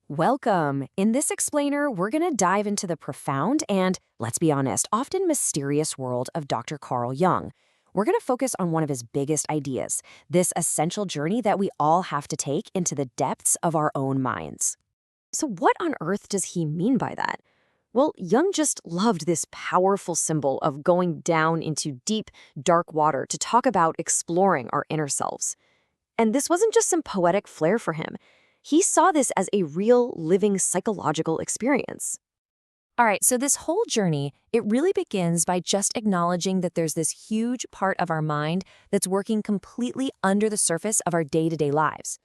Welcome! In this explainer, we're going to dive into the profound and, let's be honest, often mysterious world of Dr. Carl Jung. We're going to focus on one of his biggest ideas, this essential journey that we all have to take into the depths of our own minds. So what on earth does he mean by that? Well, Jung just loved this powerful symbol of going down into deep, dark water to talk about exploring our inner selves. And this wasn't just some poetic flair for him. He saw this as a real, living psychological experience. All right, so this whole journey, it really begins by just acknowledging that there's this huge part of our mind that's working completely under the surface of our day-to-day lives.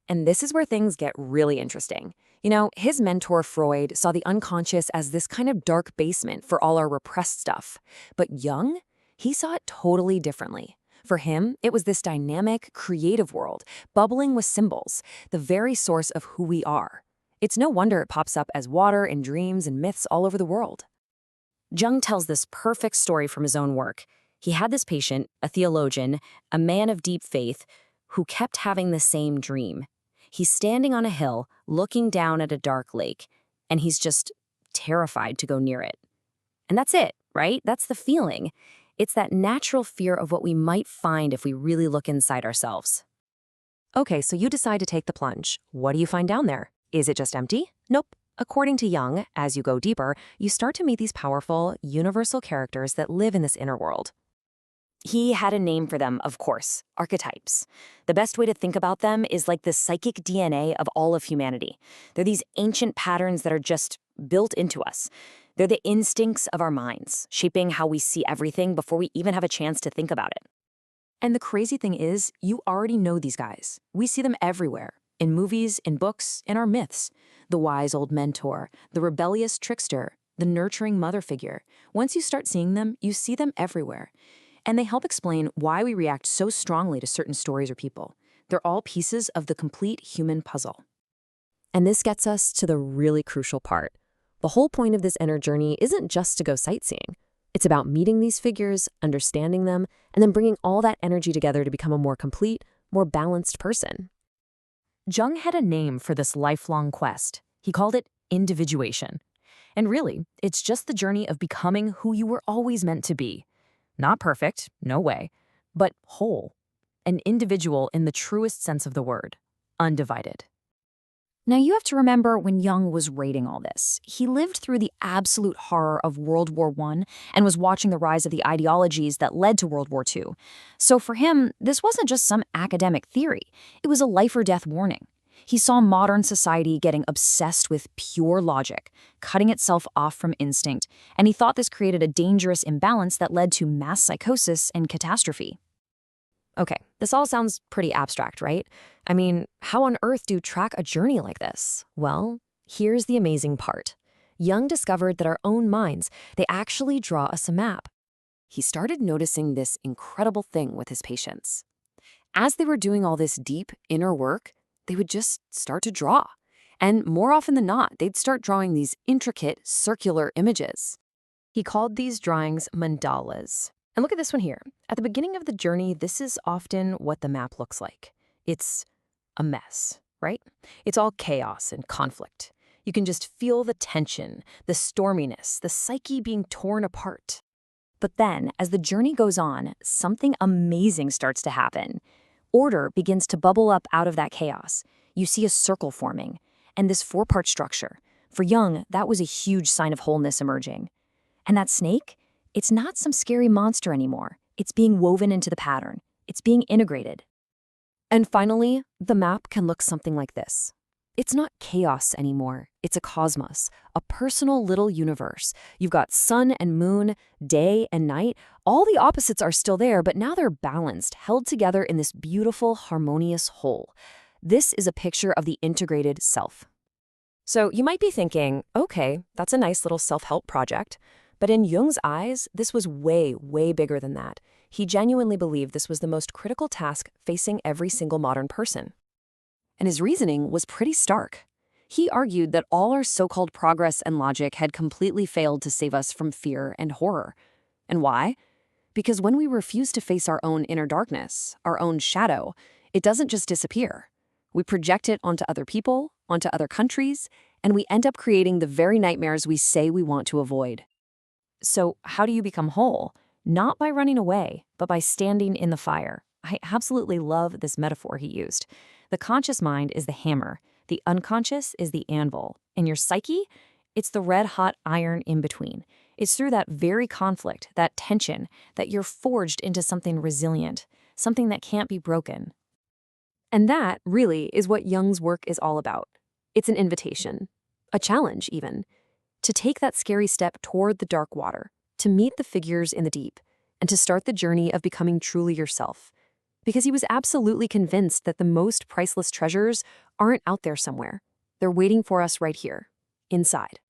And this is where things get really interesting. You know, his mentor Freud saw the unconscious as this kind of dark basement for all our repressed stuff. But Jung, he saw it totally differently. For him, it was this dynamic, creative world, bubbling with symbols, the very source of who we are. It's no wonder it pops up as water in dreams and myths all over the world. Jung tells this perfect story from his own work. He had this patient, a theologian, a man of deep faith, who kept having the same dream. He's standing on a hill, looking down at a dark lake, and he's just terrified to go near it. And that's it, right? That's the feeling. It's that natural fear of what we might find if we really look inside ourselves. Okay, so you decide to take the plunge. What do you find down there? Is it just empty? Nope. According to Jung, as you go deeper, you start to meet these powerful, universal characters that live in this inner world. He had a name for them, of course, archetypes. The best way to think about them is like the psychic DNA of all of humanity. They're these ancient patterns that are just built into us. They're the instincts of our minds, shaping how we see everything before we even have a chance to think about it. And the crazy thing is, you already know these guys. We see them everywhere, in movies, in books, in our myths. The wise old mentor, the rebellious trickster, the nurturing mother figure. Once you start seeing them, you see them everywhere. And they help explain why we react so strongly to certain stories or people. They're all pieces of the complete human puzzle. And this gets us to the really crucial part. The whole point of this inner journey isn't just to go sightseeing. It's about meeting these figures, understanding them, and then bringing all that energy together to become a more complete, more balanced person. Jung had a name for this lifelong quest. He called it Individuation. And really, it's just the journey of becoming who you were always meant to be. Not perfect, no way, but whole. An individual in the truest sense of the word, undivided. Now, you have to remember when Jung was rating all this. He lived through the absolute horror of World War I and was watching the rise of the ideologies that led to World War II. So for him, this wasn't just some academic theory. It was a life-or-death warning. He saw modern society getting obsessed with pure logic, cutting itself off from instinct, and he thought this created a dangerous imbalance that led to mass psychosis and catastrophe. Okay, this all sounds pretty abstract, right? I mean, how on earth do you track a journey like this? Well, here's the amazing part. Jung discovered that our own minds, they actually draw us a map. He started noticing this incredible thing with his patients. As they were doing all this deep inner work, they would just start to draw. And more often than not, they'd start drawing these intricate, circular images. He called these drawings mandalas. And look at this one here. At the beginning of the journey, this is often what the map looks like. It's a mess, right? It's all chaos and conflict. You can just feel the tension, the storminess, the psyche being torn apart. But then, as the journey goes on, something amazing starts to happen. Order begins to bubble up out of that chaos. You see a circle forming, and this four-part structure. For Jung, that was a huge sign of wholeness emerging. And that snake? It's not some scary monster anymore. It's being woven into the pattern. It's being integrated. And finally, the map can look something like this. It's not chaos anymore. It's a cosmos, a personal little universe. You've got sun and moon, day and night. All the opposites are still there, but now they're balanced, held together in this beautiful, harmonious whole. This is a picture of the integrated self. So you might be thinking, okay, that's a nice little self-help project. But in Jung's eyes, this was way, way bigger than that. He genuinely believed this was the most critical task facing every single modern person. And his reasoning was pretty stark. He argued that all our so-called progress and logic had completely failed to save us from fear and horror. And why? Because when we refuse to face our own inner darkness, our own shadow, it doesn't just disappear. We project it onto other people, onto other countries, and we end up creating the very nightmares we say we want to avoid. So, how do you become whole? Not by running away, but by standing in the fire. I absolutely love this metaphor he used. The conscious mind is the hammer, the unconscious is the anvil, and your psyche, it's the red-hot iron in between. It's through that very conflict, that tension, that you're forged into something resilient, something that can't be broken. And that, really, is what Jung's work is all about. It's an invitation, a challenge even, to take that scary step toward the dark water, to meet the figures in the deep, and to start the journey of becoming truly yourself. Because he was absolutely convinced that the most priceless treasures aren't out there somewhere. They're waiting for us right here, inside.